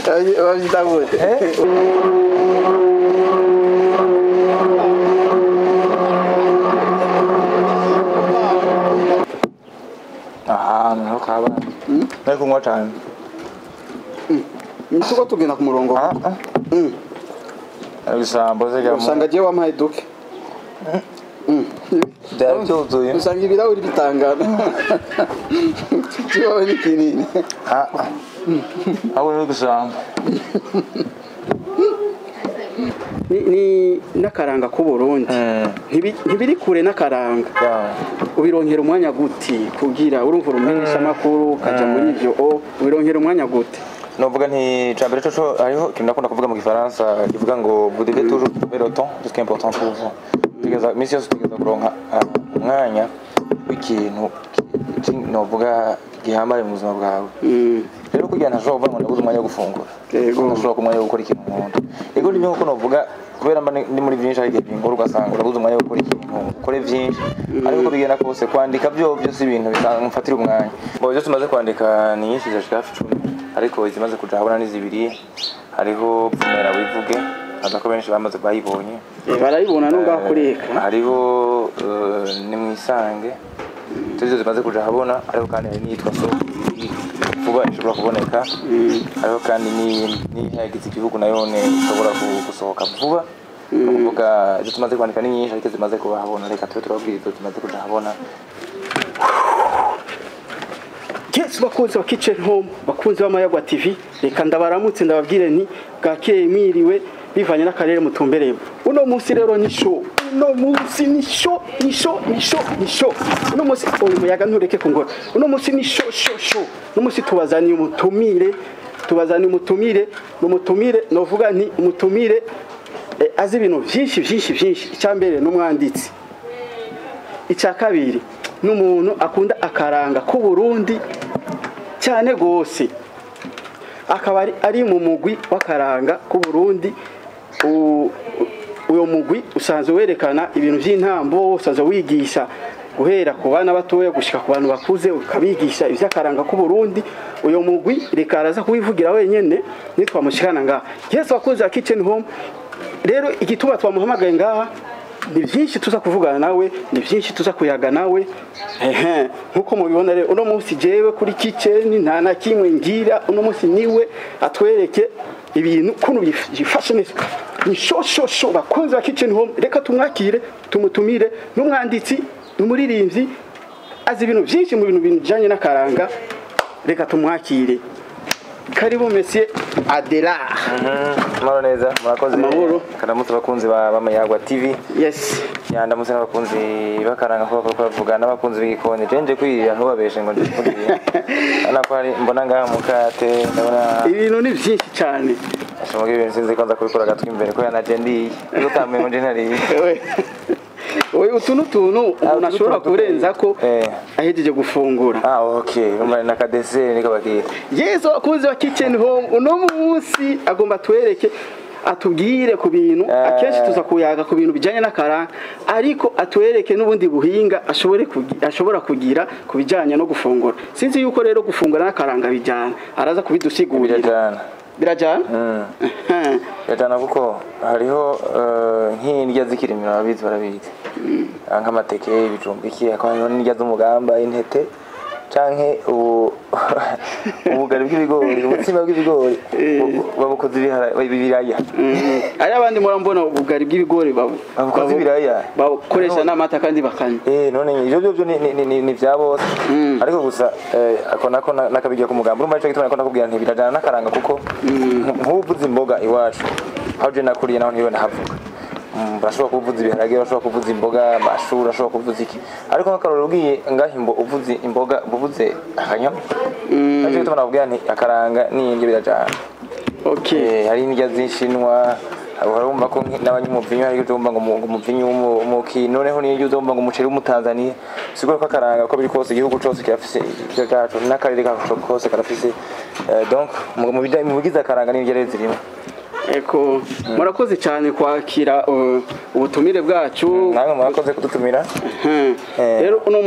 Bavyita gute? Ahantu kaba nari kunywa cyane Nituko tugenda ku murongo. ibisambo se Usanga je wampaye duke. byuzuye Usanga ibirahuri bitangana. Kibaho ni kinini. aho ni ibisambo Ni nakaranga ku Burundi. Ntibiri kure nakaranga. Ubironkera umwanya guti kugira urumva urumenyesha makuru kaja muri ivyo ubironkera umwanya guti. novuga nti cambere cyo hariho kintu nakunda kuvuga mu gifaransa kivuga ngo vous devez toujours trouver le temps de ce qui est important pour vous. Tugeza misi yose tugeza kuronka umwanya w'ikintu novuga gihambaye mu buzima bwawe. Rero kugira ntashobora kuvuga ngo ndabuze umwanya wo gufungura. Ntashobora kumwanya wo gukora ikintu nkunda. Ego ni nko novuga kubera mba ndi muri byinshi ari igihe ngoro ugasanga urabuze umwanya wo gukora ikintu ukore byinshi ariko uko bigenda kose kwandika byose ibintu bikamfatira umwanya. Bo byose tumaze kwandika ni nyinshi zashika 10 ariko izimaze kuja habona ni zibiri hariho Vumera Wivuge adako benshi bamaze bayibonye barayibona no ngakureka hariho ni mwisange tuzo zimaze kuja habona ariko kandi nitwa so vuba ishobora kuboneka ariko kandi ni hagize igihugu nayone ishobora gusohoka vuba kuvuga izo tumaze kwandika ni nyinshi ariko zimaze kuba habona reka twe turabwira izo tumaze kuja habona. Yes, bakunzi wa Kitchen Home, bakunzi wa Mayagwa TV, reka ndabaramutse ndababwire nti bwakeye mwiriwe bivanye n'akarere mutumbereye. Uno munsi rero ni show. Uno munsi ni show. Uno munsi uyu muyaga ntureke kungora. Uno munsi ni show. Uno munsi tubazaniye umutumire, novuga nti umutumire azi ibintu byinshi. Icyambere n'umwanditsi. Icya kabiri n'umuntu akunda akaranga ku Burundi cyane gose akaba ari mu mugwi w'akaranga ku Burundi. Uyo mugwi usanzwe werekana ibintu by'intambo, usanzwe wigisha guhera ku bana batoya gushika ku bantu bakuze ukabigisha ivy'akaranga ku Burundi. Uyo mugwi reka araza kubivugira wenyene nitwamushikana ngaha. Yesu wakoze wa Kitchen Home. Rero igituma twamuhamagaye ngaha ni byinshi tuza kuvugana nawe, ni byinshi tuza kuyaga nawe. Nkuko mubibona rero uno munsi jewe kuri Kitchen nta na kimwe ngira. Uno munsi niwe atwereke ibintu kuno bifashe neza. Ni show bakunze wa Kitchen Home. Reka tumwakire tumutumire n'umwanditsi n'umuririmbyi azi ibintu byinshi mu bintu bijanye n'akaranga. Reka tumwakire. Karibu Monsieur Adelar. Maro neza murakoze. Karamutse bakunzi ba Mayagwa TV. Yes. Yanda muse n'abakunzi bakaranga ko bavuga n'abakunzi b'igikoni. Jenje kwirira ntubabeshe ngo ndikuriye. Ana kwari mbona ngaha mukate ndabona ibintu ni byinshi cyane. Ashobora ibintu sinzi ko nza kubikora gatwi imbere ko yanajendi. Iyo tamwe ngo nari. Oye utuntu umuntu ashobora kurenza ko ahejeje gufungura. Okay, umva na kadese niko bakira. Yesu wakunze wa Kitchen Home uno munsi agomba twereke atubwire ku bintu akenshi tuza kuyaga ku bintu bijanye n'akaranga ariko atwereke n'ubundi buhinga ashobora kugira ku bijanye no gufungura. Sinzi yuko rero gufungura n'akaranga bijyana araza kubidusigurira. Birajana? Birajana kuko hariho nk'indya z'ikirimiro ababizi barabizi. Nk'amateke, ibijumbi, akaba n'indya z'umugamba, intete canke ubugari bw'ibigori, ubutsima bw'ibigori babukoze ibiraya. Ari abandi murambona ubugari bw'ibigori babukoze ibiraya bakoresha n'amata kandi bakanya. None ivyo ni vya bose ariko gusa ako nako nakabijya ku mugamba urumva ico gituma nako nakubwira nti birajana n'akaranga kuko nk'ubuvuza imboga iwacu aho je nakuriye naho ntiyo ndahavuga. Bashobora kuvuza ibiharage, bashobora kuvuza imboga, amashuri, bashobora kuvuza iki ariko nk'akaroro ugiye ngahimbo uvuze imboga buvuze akanyama ariko gituma nakubwira nti akaranga n'indyo birajana. Okay, hari indya z'inshinwa urumva ko n'abanyumuvinyo hari ujomba ngo umuvinyo umuki noneho niyo ujomba ngo umuceri w'umutanzania sigura ko akaranga ko biri kose igihugu cyose kirafise icyo cyacu n'akarere kose karafise donc mu bigize akaranga n'indyo rero zirimo. Eko murakoze cyane kwakira ubutumire bwacu. Namwe murakoze kudutumira. Rero uno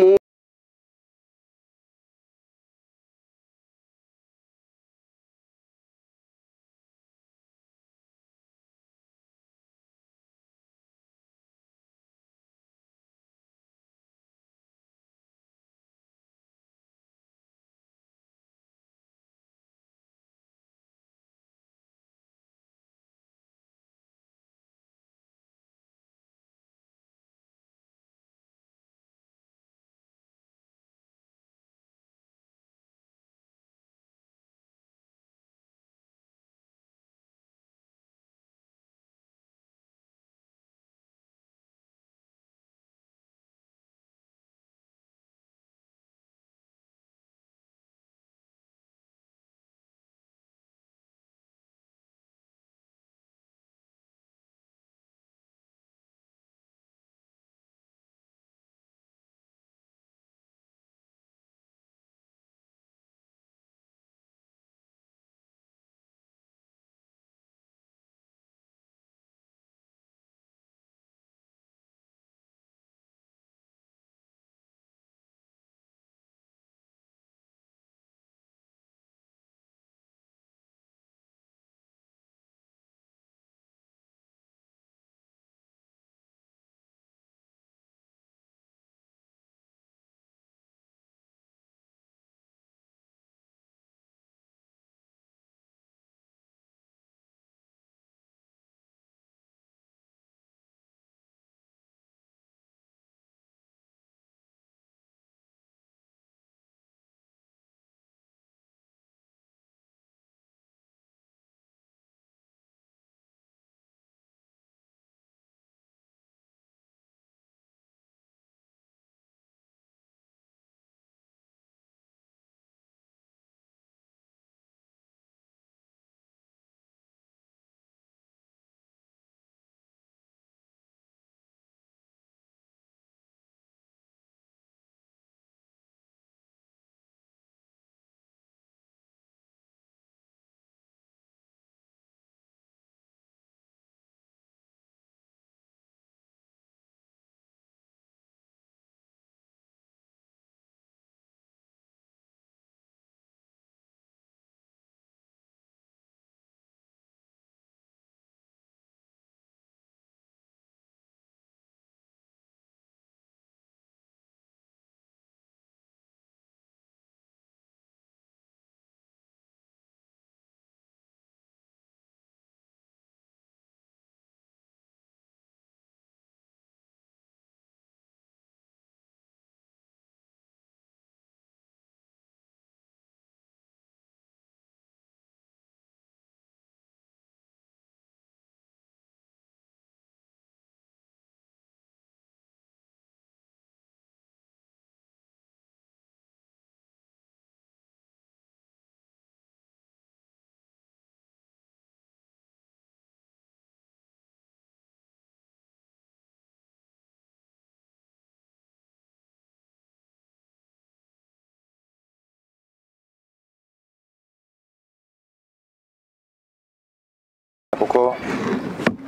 kuko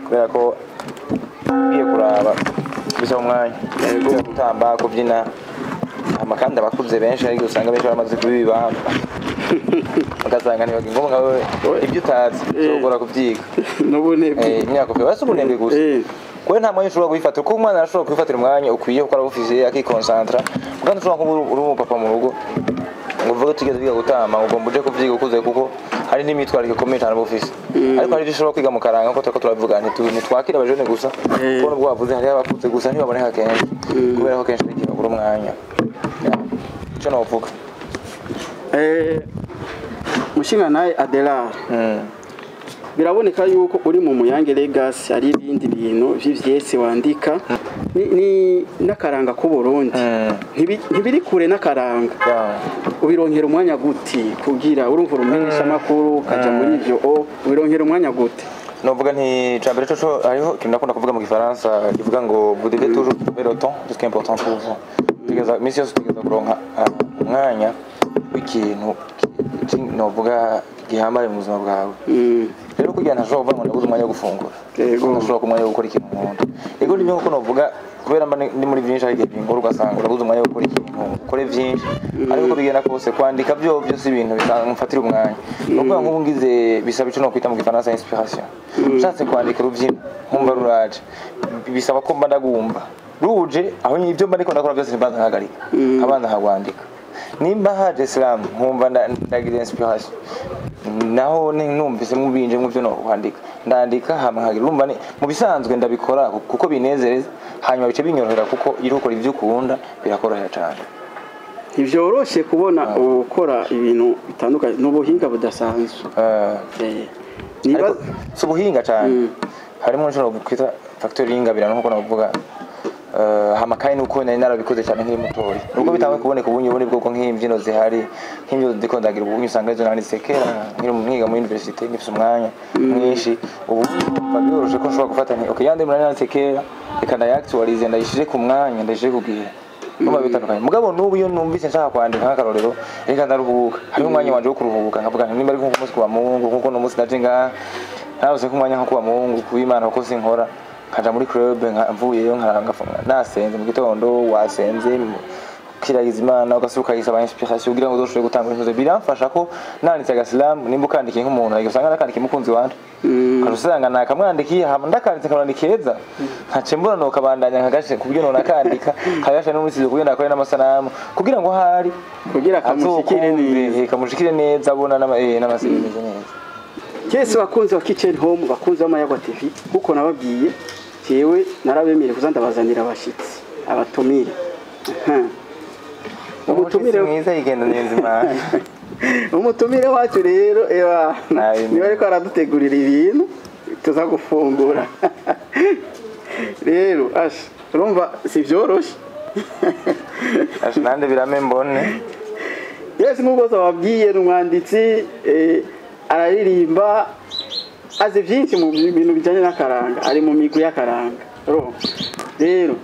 kubera ko biye kuraba bisa umwanya gutamba kubyina amakanda bakuze benshi ariko usanga benshi bamaze kubibamba ugasanga nibaga ngombwa ibyo utazi ushobora kubyiga n'ubunebwe imyaka pe basi ubunebwe gusa kwe nta mwanya ushobora kubifatira kuko umwana arashobora kubifatira umwanya ukwiye kuko arabufise akikonsantra kandi ushobora kuba uri umupapa mu rugo ngo uvuge tugeze biga gutamba ngo ugomba uje kubyiga ukuze kuko hari n'imitwarire ikomeye cyane bufise ariko hari ibyo ushobora kwiga mu karanga kuko turiko turabivuga ntitwakira abajene gusa kuko nubwo bavuze hari abakuze gusa ntibaboneka kenshi kubera ko kenshi bigira kuri umwanya icyo navuga mushinga naye Adelar biraboneka yuko uri mu Muyange Legacy ari ibindi bintu vy'ivyese wandika ni nakaranga ku Burundi ntibiri kure nakaranga ubironkera umwanya guti kugira urumva urumenyesha makuru kaja muri ivyo ubironkera umwanya guti novuga nti cambere cyo hariho kintu nakunda kuvuga mu gifaransa kivuga ngo vous devez toujours trouver le temps de ce qui est important pour vous tugeza misi yose tugeza kuronka umwanya w'ikintu novuga gihambaye mu buzima bwawe rero kugira ntashobora kuvuga ngo ndabuze umwanya wo gufungura ntashobora kumwanya wo gukora ikintu nkunda ego nibyo nkuko novuga kubera ndi muri byinshi ari igihe ngoro ugasanga urabuze umwanya wo gukora ikintu ukore byinshi ariko uko bigenda kose kwandika byo byose ibintu bikamfatira umwanya nuko nk'ubu ngize bisaba ico no kwita mu gifaransa inspiration ushatse kwandika urubyino nkumva ruraje bisaba ko mba ndagumba ruje aho ibyo mba ndiko ndakora byose mbanza nkagarika abanza nkagwandika nimba haje Islam nkumva ndagira inspiration naho numvise mubinje mu byo no kwandika ndandika hama nkagira urumva mu bisanzwe ndabikora kuko binezereza hanyuma bice binyorohera kuko iri ukora ibyo ukunda birakorohera cyane ivyoroshe kubona ukora ibintu bitandukanye n'ubuhinga budasanzwe niba subuhinga cyane harimo nshobora kwita factor y'ingabirano nkuko navuga hamakaye nuko nari narabikoze cyane nkiri mutoyi nuko bitangwe kuboneka ubunye bwoko nk'imbyino zihari nk'imyo ndikondagira ubunye usanga izo nanditse kera nkiri mwiga mu university ngifise umwanya mwinshi ubu babyoroshe ko nshobora gufata nti okay yandi murana nanditse kera reka ndayactualize ndayishije ku mwanya ndayishije kugihe numa bitandukanye mugabo nubu iyo numvise nshaka kwandika nk'akarorero reka ndaruhuka hari umwanya wanje wo kuruhuka nkavuga nti nimba ari nko kumunsi kwa Mungu nkuko no munsi naje ngaha nabuze ko umwanya nko kwa Mungu kubimana uko sinkora kaja muri club mvuyeyo nkarangafunga nasenze mu gitondo wasenze kiragiza Imana ugasuka yisaba inspiration kugira ngo uzoshobore gutanga ibintu biramfasha ko nanditse agasilamu nimba ukandikiye nk'umuntu agasanga nakandika umukunzi wanje karusanga nakamwandikiye hama ndakanditse karandikeza nkace mbona no kabandanya nkagashe kubyo none akandika kagashe n'umusizo kugira nakore n'amasanamu kugira ngo hari kugira kamushikire neza abona n'amasinamu neza kese bakunze wa Kitchen Home bakunze Amayago TV kuko nababwiye jewe narabemere kuzandabazanira abashitsi abatumire umutumire mwiza igenda neza Imana umutumire wacu rero niba ariko aradutegurira ibintu tuza gufungura rero urumva si vyoroshe nande birame mbone yes nk'uko zababwiye n'umwanditsi araririmba azi byinshi mu bintu bijyanye n'akaranga ari mu migwi y'akaranga rero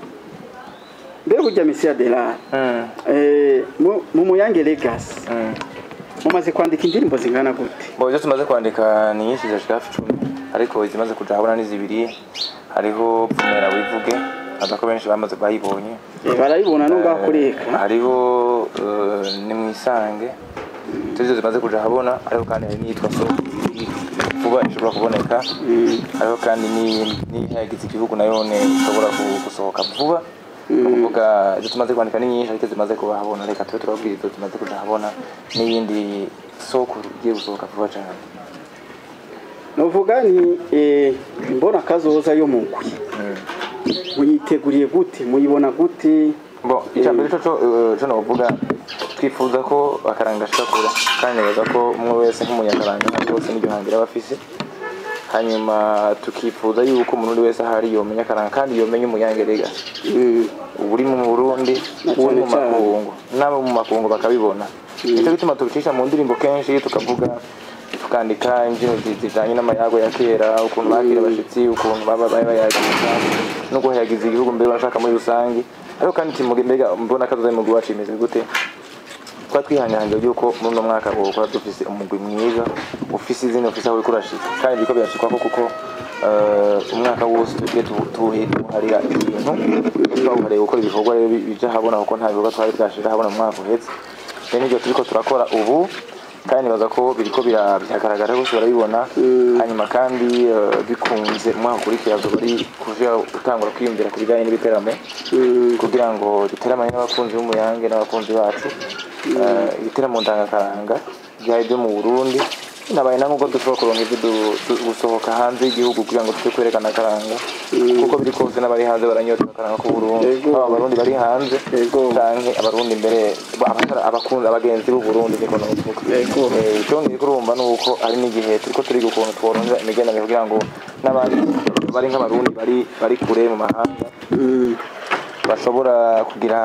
mbere kujya Misia Adelar mu Muyange Legacy mumaze kwandika indirimbo zingana gute byo tumaze kwandika ni nyinshi zashika hafi 10 ariko izimaze kuja habona ni zibiri hariho Pumera wivuge azako benshi bamaze bayibonye barayibona no ngakureka hariho ni mwisange tuzo zimaze kuja habona ariko kandi nitwa so vuba ishobora kuboneka ariko kandi ni yagize igihugu nayone ishobora gusohoka vuba kuvuga izo tumaze kwandika ni nyinshi ariko zimaze kubahabona reka tube turabwira izo tumaze kuja habona n'iyindi soko igiye gusohoka vuba cyane novuga ni mbona kazoza yo mugwi muyiteguriye gute muyibona gute icambere cyo novuga twifuza ko akaranga shakura kandi neza ko umwe wese nk'umunyakaranga kandi bose n'ibyo hangira bafise hanyuma tukifuza yuko umuntu wese ahari yomenya akaranga kandi yomenya Umuyange Legacy uri mu Burundi uri mu makungu n'abo mu makungu bakabibona icyo gituma tubicisha mu ndirimbo kenshi tukavuga tukandika imbyino zijanye n'amayago ya kera ukuntu bakira abashitsi ukuntu baba bayagiza no guhayagiza igihugu mbere bashaka muri rusangi ariko kandi timuge mbega mbona kazoza mu gwacu imeze gute kwa twihanganira yuko muri no mwaka bwo dufise umugwi mwiza ufise izina ufise aho kurashika kandi biko birashikwa kuko umwaka wose tugiye tuharira ibintu twahariye gukora ibikorwa rero bija habona kuko nta bikorwa twari bwashira habona mu mwaka uhetse rero nibyo turiko turakora ubu kandi baza ko biriko biragaragara ko barabibona hanyuma kandi bikunze umwaka ukurikira bari kuja gutangura kwiyumvira ku bijanye n'ibiteramo kugira ngo duteramanye n'abakunzi b'umuyange n'abakunzi bacu ibiteramo ndangakaranga byaje byo mu Burundi nabaye nango dushobora kuronka ibyo gusohoka hanze y'igihugu kugira ngo tujye kwerekana karanga kuko biri kose n'abari hanze baranyota karanga ku Burundi abarundi bari hanze canke abarundi imbere abakunda abagenzi b'u Burundi niko novuga cyongeye kurumva nuko ari n'igihe turiko turi gukuntu tworonza imigenderanire kugira ngo n'abandi bari nk'abarundi bari kure mu mahanga bashobora kugira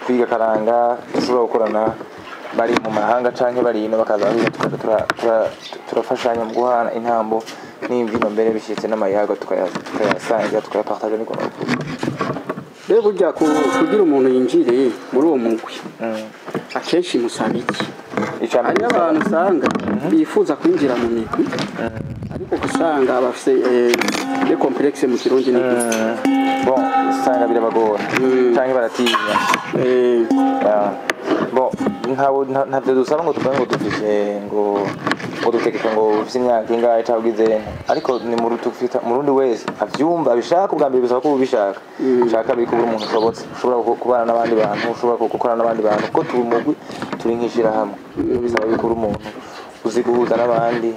kwiga karanga bashobora gukorana bari mu mahanga canke bari ino bakaza turafashanya mu guhana intambo n'imvino mbere bishitse n'amayaga tukayasanga tukayapartager niko rero burya kugira umuntu yinjire muri uwo mugwi akenshi musaba iki hari abantu usanga bifuza kwinjira mu migwi ariko gusanga bafise de complexe mu kirundi ni bon usanga birabagora canke baratinya bon ntabyo dusaba ngo tuvuge ngo dufise ngo dutegeka ngo ufise imyaka ingahe cyangwa ugize ariko ni mu rundi wese avyumva abishaka ubwa mbere bisaba ko ubishaka ushaka biri kubura umuntu ushobora kubana n'abandi bantu ushobora gukorana n'abandi bantu kuko turi umugwi turi nk'ishira hamwe bisaba bikura umuntu uzi guhuza n'abandi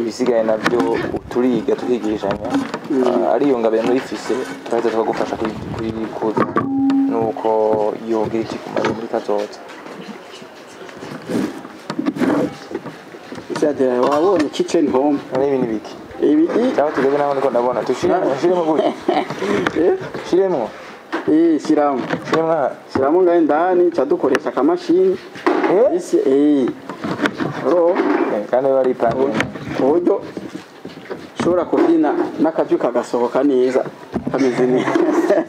bisigaye nabyo turiga tukigishanya ariyo ngabire nurifise turaheza tukagufasha kuyikuza nuko yogira iki kumara muri kazoza Sadera wabonye kitchen home n'ibi nibiki ibi cyangwa tugeze naho niko ndabona tushiremo gute shiremo shiramo ngahe ndani cadukoresha akamashini isi kandi bari pange uburyo ushobora kubyina n'akajwi kagasohoka neza kameze neza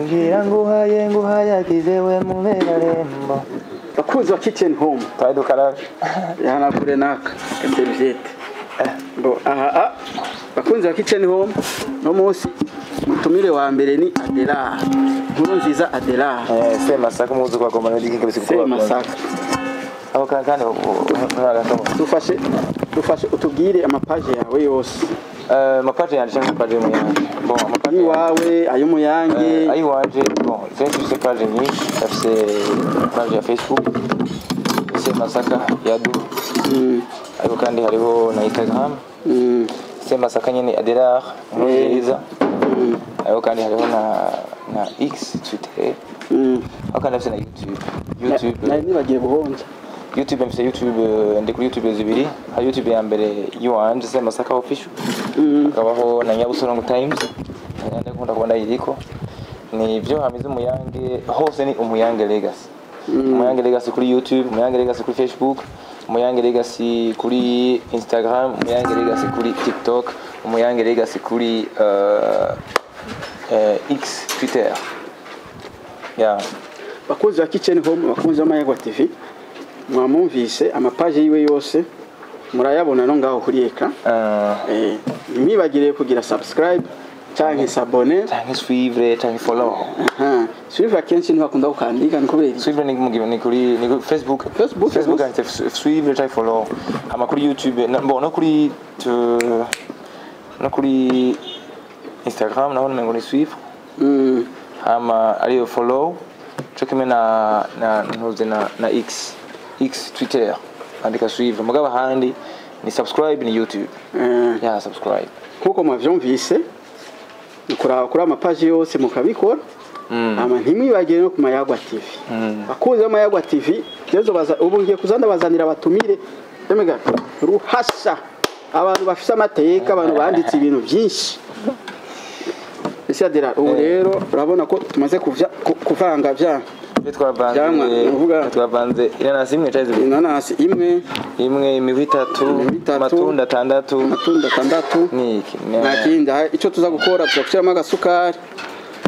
ngira nguhaye akizewe mu berarembo bakuzi wa kitchen home twari dukarabe yanagure naka serviette bo bakunzi wa kitchen home no munsi mutumire wa mbere ni Adela nkuru nziza Adela Semasaka muzi kwa goma n'iki kabisa kuko Semasaka aho kandi dufashe utubwire amapaje yawe yose amapaje yanje cyangwa amapaje y'umuyange bon amapaje wawe ay'umuyange ayiwanje bon c'est page nyinshi afise page ya Facebook Semasaka yadu ariko kandi hariho na Instagram Semasaka nyene Adela nziza ariko kandi hariho na X Twitter ariko kandi afise na YouTube nibagiye buhonza YouTube mfise ndi kuri YouTube zibiri ha YouTube ya mbere yuanje Semasaka official akabaho na Nyabusorongo Times ndakunda kubona iriko ni byo hamize umuyange hose ni umuyange legacy umuyange legacy kuri YouTube umuyange legacy kuri Facebook umuyange legacy kuri Instagram umuyange legacy kuri TikTok umuyange legacy kuri X Twitter bakunzi wa kitchen home bakunzi wa Mayagwa TV mwamumvise amapaje yiwe yose murayabona no ngaho kuri ekran nimibagire kugira subscribe canke s'abonner canke suivre canke follow suivre kenshi ntibakunda ukandika niko bere suivre ni kuri Facebook canke suivre canke follow ama kuri YouTube no kuri Instagram naho ngo ni suivre ama ariyo follow chokime na ntuze na X Twitter andika suivre mugaba handi ni subscribe ni YouTube subscribe kuko mwavyumvise kuri amapaje yose mukabikora ama ntimwibagire no ku Mayagwa TV bakuze Mayagwa TV yezo baza ubu ngiye kuzanda bazanira batumire emega ruhasha abantu bafise amateka abantu banditse ibintu byinshi ese Adela ubu rero urabona ko tumaze kuvanga bya twavanze inanasi imwe imihwi itatu amatunda atandatu niki nakindi icyo tuza gukora tuzakushyiramo agasukari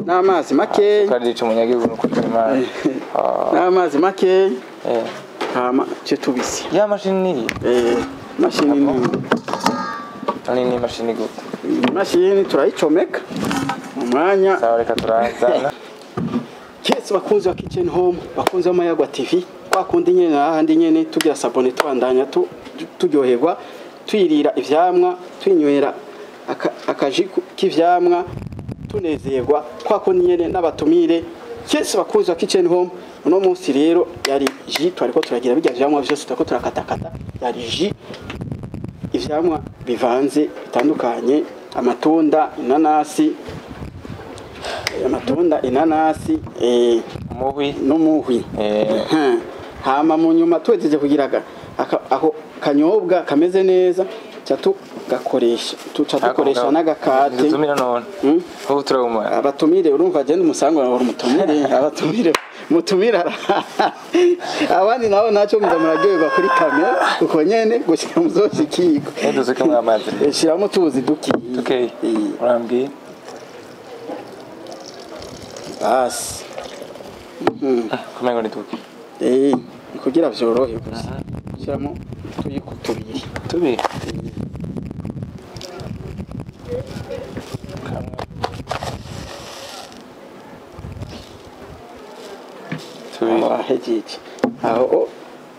n'amazi makeya kandi ico munyagihugu no kwimana n'amazi makeya hama cyo tubisi ya mashini mashini ni mashini gute mashini turayicomeka mu mwanya sawa reka turazana kese bakunzi wa Kitchen Home bakunzi wa Mayagwa TV kwakundi nyene n'ahandi nyene tugira sabone twandanya turyoherwa tuyirira ivyamwa twinywera akaji k'ivyamwa tunezerwa kwakundi nyene n'abatumire kese bakunzi wa Kitchen Home uno munsi rero yari ji twariko turagira bijya vyamwa vyose turako turakatakata yari ji ivyamwa bivanze bitandukanye amatunda inanasi muhwi n'umuhwi hama mu nyuma twejeje kugiraga ako kanyobwa kameze neza dukoresha n'agakate dutumira none ubu turabumara abatumire urumva je n'umusango wa umutumire abatumire mutumira abandi nabo naco muraryoherwa kuri kamera uko nyene gushika muzoshikirwa dusuke mu amazi shiramo tuzi duke urambwiye basi kumengo ni duke kugira vyorohe gusa shiramo tubiri hejeje aho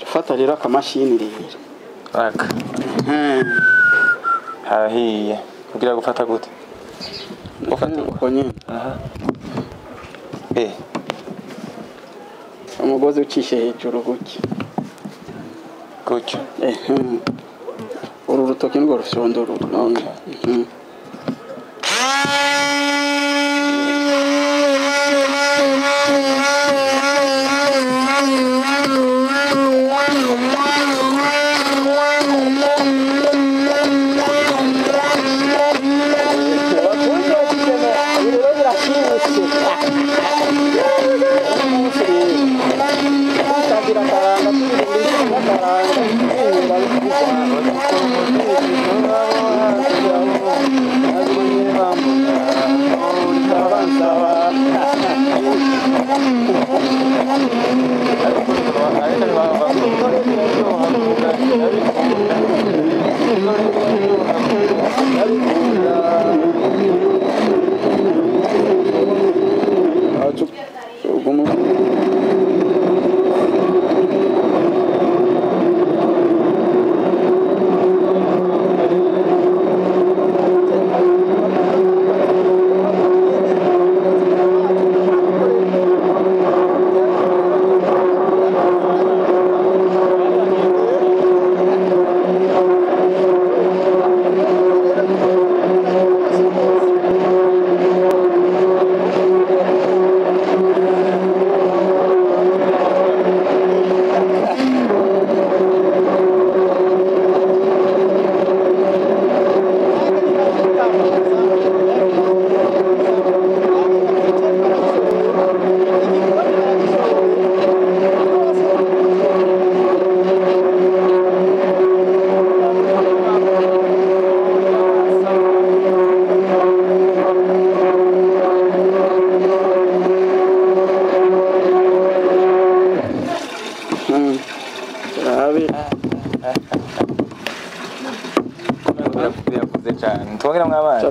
fata rero akamashini rero aka hahiye kugira gufata gute ufata uko nyene umugozi ucishe hejuru gutya uru rutoki nirwo rufyondo ruru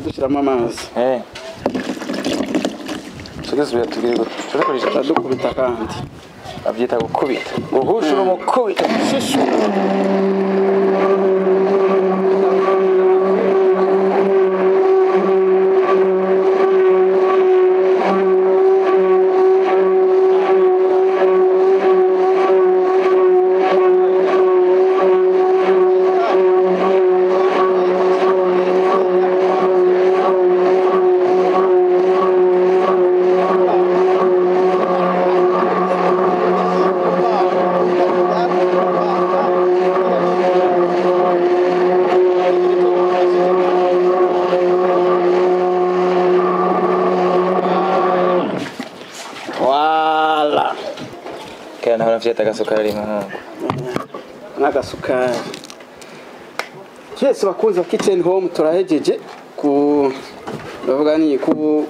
dushiramo amazi tugeze tugire turakoresha dukubita kandi abyita gukubita guhushura umukubita shishu Vyeta agasukari muhungu n'agasukari kese bakunze wa Kitchen Home turahejeje ku bavuga ni ku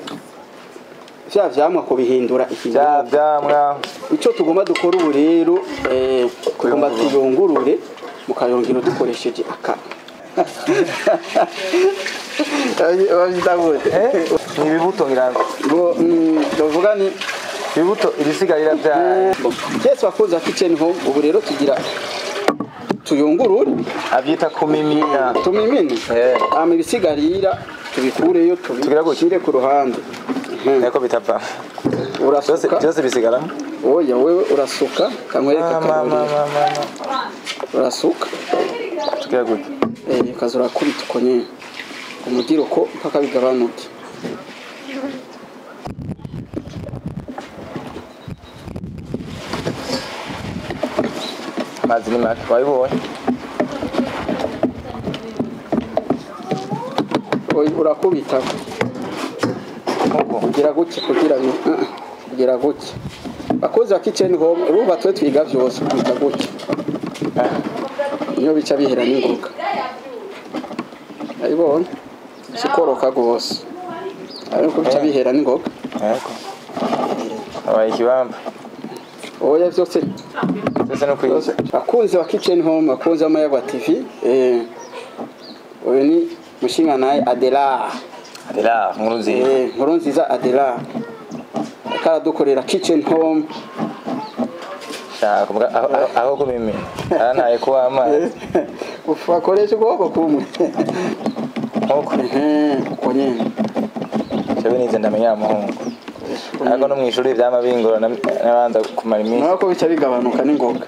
vya vyamwa kubihindura bya byamwa icyo tugomba dukora ubu rero tugomba tuyungurure mukayongera dukoresheje aka ni ibibuto ngirango ngo ndavuga ni ibibuto ibisigarira bya Yesu wakoze kitchen home ubu rero tugira tuyungurure abyita kumimina tumimine ama ibisigarira tubikureyo tubishyire ku ruhande nako bitapfa urasuka byose bisigara oya wewe urasuka kamwereka kamwe urasuka tugira gute kazura kubita uko nyene umugiro ko mpaka bigabanuke amazi ni make wabibonye urakubita kugira gutya kugira gutya bakoze kitchen home ruba twe twiga byose kugira gutya niyo bica bihera n'ingoga ayibona sikoroka gose ariko bica bihera n'ingoga yego abaye kibamba oya byose no kwiza bakunze wa kitchen home bakunze amayaga TV oyo ni mushinga naye Adela nkuru nziza Adela akara dukorera kitchen home shaka aho kumimi aranaye ko amazi ufakoresha ubwoko kumwe uko nyene cyabe nize ndamenya amuhungu ariko no mwishuri byamabingora nabanza kumara iminsi nako bica bigabanuka n'ingoga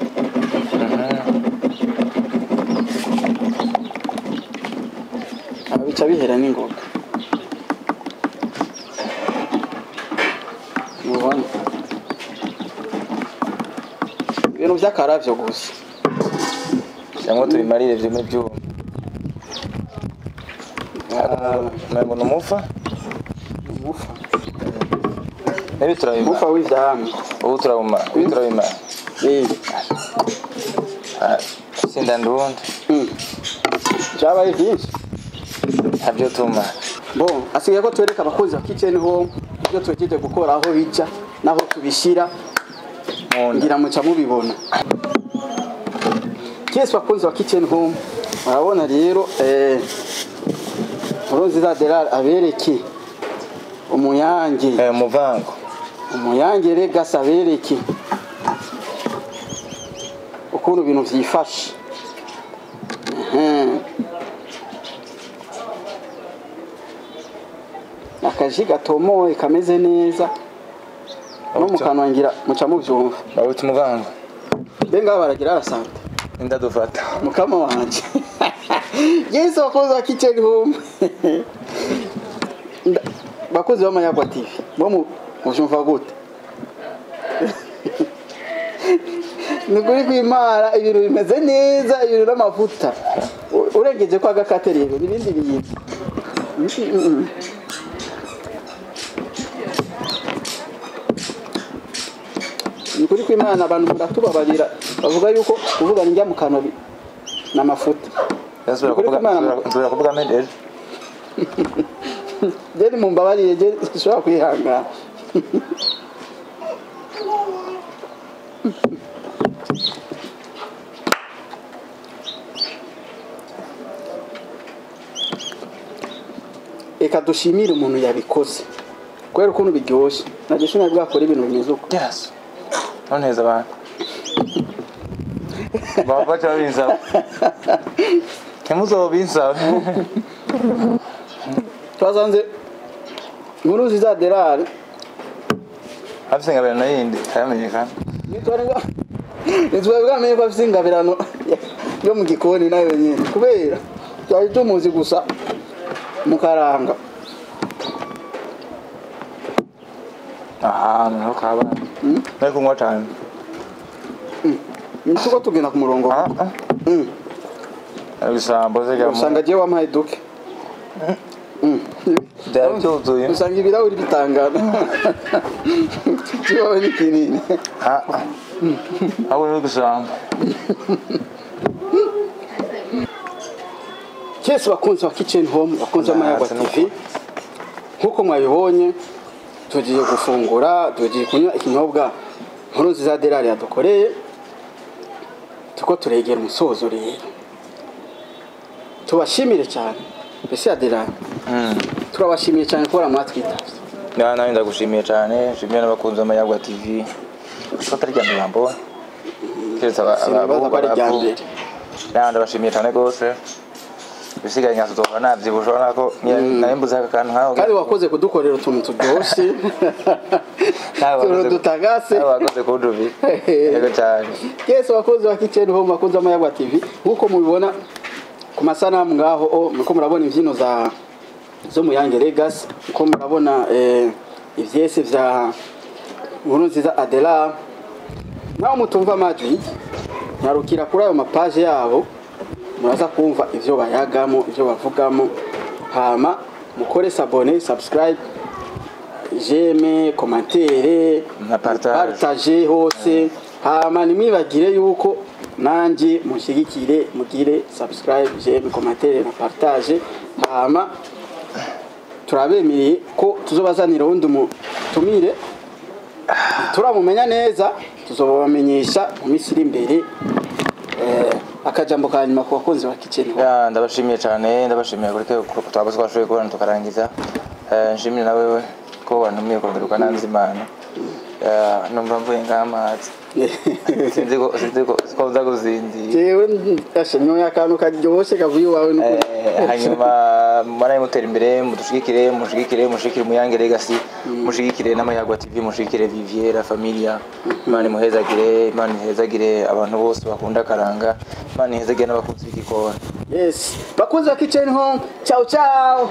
bica bihera n'ingoga mubona ibintu by'akaravyo gusa cyangwa tubimarire bimwe byuma ntabwo numufa nebi turabima umufa w'ivyamwa ubu turabima sinda ndundi byabaye byinshi ntabyo tuma bon asigaye ko twereka abakozi ba kitchen home ibyo twejeje gukora aho bica naho tubishira ngira muca mubibona Yesu bakunze wa kitchen home urabona rero Nkurunziza Adela abereke umuyange umuvango umuyange rega sabereke ukuntu ibintu vyifashe akaji gatomoye kameze neza no mukanwa ngira muca muvyumva bawuta umuvango benga baragira arasante ndadufata mukama wanje Yesu wakoze wa kitchen home bakozi b'amayagwa TV bo muvyumva gute nuguri kwimara ibintu bimeze neza ibintu n'amavuta urengeje kwa gakaterero nibindi bintu nukuri kwimana abantu muratubabarira bavuga yuko kuvuga njya mu kanobi n'amafuta nsubira kuvuga mendeje Jeri mumbabarire je sishobora kwihangana Eka dushimire umuntu yabikoze kwera ukuntu biryoshe naje shina bwakora ibintu bimeze uko yes noneza abantu babacha binsaba kemuzo binsaba twazanze Nkurunziza Adela afise ingabirano yindi ayamenyekana nitwari bwamenye ko afise ingabirano yo mu gikoni nayo nyene kubera twari tumuzi gusa mukaranga ahantu kaba nako kunywa cyane nituko tugenda ku murongo ibisambo zega usanga je wampaye duke Daryuzuye usanga ibirahuri bitangana kibaho ni kinini abo no gusamba Yesu bakunze wa kitchen home bakunze amayaga TV nkuko mwabibonye tugiye gufungura, tugiye kunywa ikinyobwa nkuru nziza Adelari yadukoreye, tuko turegera umusozo rero. Tubashimire cyane. Mbese Adelari. Turabashimiye cyane ko mwatwitavye. Nawe ndagushimiye cyane, nshimiye n'abakunzi b'Amayagwa TV. Ko tarya mbambo. Keretse abari ndabashimiye cyane rwose. Bisigaye nyasutoka navyibusha nako narimbuza akantu hawo. Kandi wakoze kudukorera utuntu turyoshe. Dutagase. Wakoze kudubi. Yego cyane. Yesu wakoze wa Kitchen Home, wakoze Amayagwa TV. Nkuko mubibona ku masanamu ngaho muko murabona imvyino zo Muyange Legacy, muko murabona ivyese vya Nkuru Nziza Adelari. Naho mutumva amajwi nyarukira kuri ayo mapaje yabo, muraza kumva ivyo bayagamo, ivyo bavugamo. Hama mukore s'abonner, subscribe, j'aime, commentaire na partage hose. Hama nimwibagire yuko nanjye mushigikire, mugire subscribe, j'aime, commentaire na partage. Hama turabemiriye ko tuzobazanira undi mutumire, turamumenya neza, tuzobamenyesha mu minsi iri imbere. Akajambo kanyuma ku bakunzi ba Kitchen Home. Ndabashimiye cyane, ndabashimiye ko twabaze twashoboye kubona tukarangiza. Nshimire nawe ko wantumiye kongeruka nanzimana. Numva mvuye ngamazi. Sinzi ko uza kuzindi. Jewe ndashanyo yakantu karyoshe kavuye wawe nuko. Hanyuma maraye mutera imbere, mushigikire Muyange Legacy, mushigikire n'Amayagwa TV, mushigikire Viviera Familia. Imana muhezagire abantu bose bakunda karanga. Imana ihezagire n'abakunzi b'igikona. Yes. Bakunzi ba Kitchen Home. Ciao ciao.